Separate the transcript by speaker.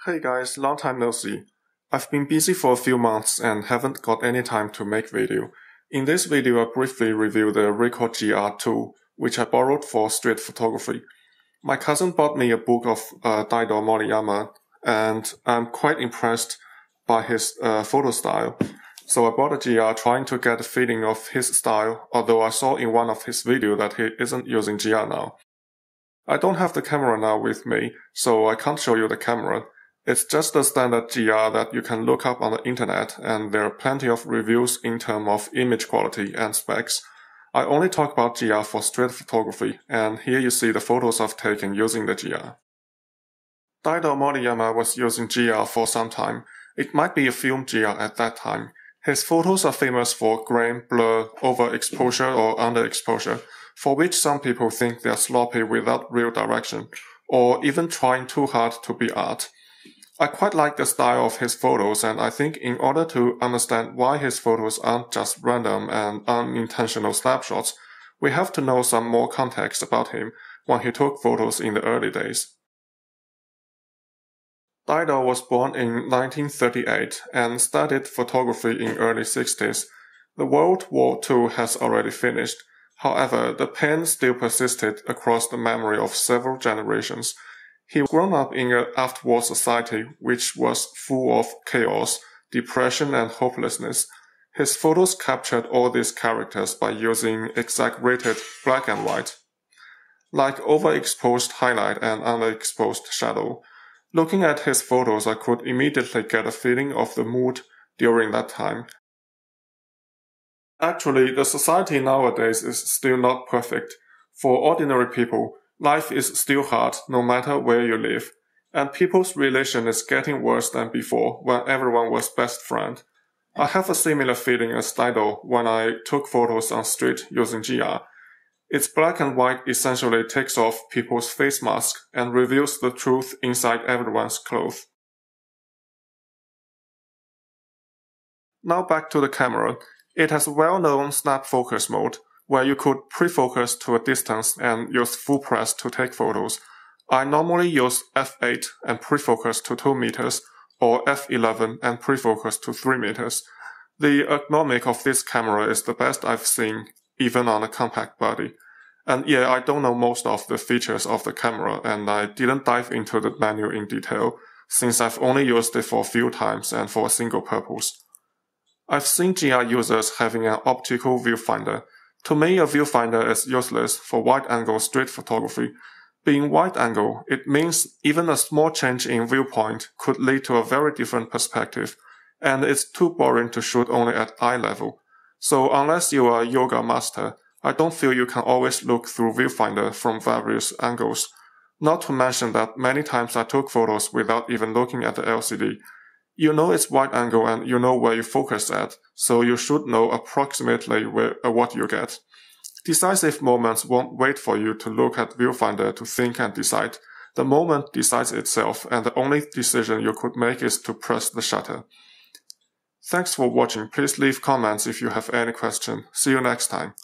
Speaker 1: Hey guys, long time no see. I've been busy for a few months and haven't got any time to make video. In this video, I briefly review the Ricoh GR tool, which I borrowed for street photography. My cousin bought me a book of Daido Moriyama, and I'm quite impressed by his photo style. So I bought a GR trying to get a feeling of his style, although I saw in one of his videos that he isn't using GR now. I don't have the camera now with me, so I can't show you the camera. It's just a standard GR that you can look up on the internet, and there are plenty of reviews in terms of image quality and specs. I only talk about GR for street photography, and here you see the photos I've taken using the GR. Daido Moriyama was using GR for some time. It might be a film GR at that time. His photos are famous for grain, blur, overexposure or underexposure, for which some people think they are sloppy without real direction, or even trying too hard to be art. I quite like the style of his photos, and I think in order to understand why his photos aren't just random and unintentional snapshots, we have to know some more context about him when he took photos in the early days. Daido was born in 1938 and studied photography in early 60s. The World War II has already finished. However, the pain still persisted across the memory of several generations. He grew up in an after-war society which was full of chaos, depression, and hopelessness. His photos captured all these characters by using exaggerated black and white, like overexposed highlight and underexposed shadow. Looking at his photos, I could immediately get a feeling of the mood during that time. Actually, the society nowadays is still not perfect. For ordinary people, life is still hard no matter where you live, and people's relation is getting worse than before when everyone was best friend. I have a similar feeling as Daido when I took photos on street using GR. Its black and white essentially takes off people's face mask and reveals the truth inside everyone's clothes. Now back to the camera. It has a well-known snap focus mode, where you could pre-focus to a distance and use full press to take photos. I normally use f8 and pre-focus to 2 meters, or f11 and pre-focus to 3 meters. The ergonomic of this camera is the best I've seen, even on a compact body. And yeah, I don't know most of the features of the camera, and I didn't dive into the menu in detail, since I've only used it for a few times and for a single purpose. I've seen GR users having an optical viewfinder. To me, a viewfinder is useless for wide-angle street photography. Being wide-angle, it means even a small change in viewpoint could lead to a very different perspective, and it's too boring to shoot only at eye level. So unless you are a yoga master, I don't feel you can always look through viewfinder from various angles. Not to mention that many times I took photos without even looking at the LCD. You know it's wide angle and you know where you focus at, so you should know approximately what you get. Decisive moments won't wait for you to look at viewfinder to think and decide. The moment decides itself, and the only decision you could make is to press the shutter. Thanks for watching. Please leave comments if you have any question. See you next time.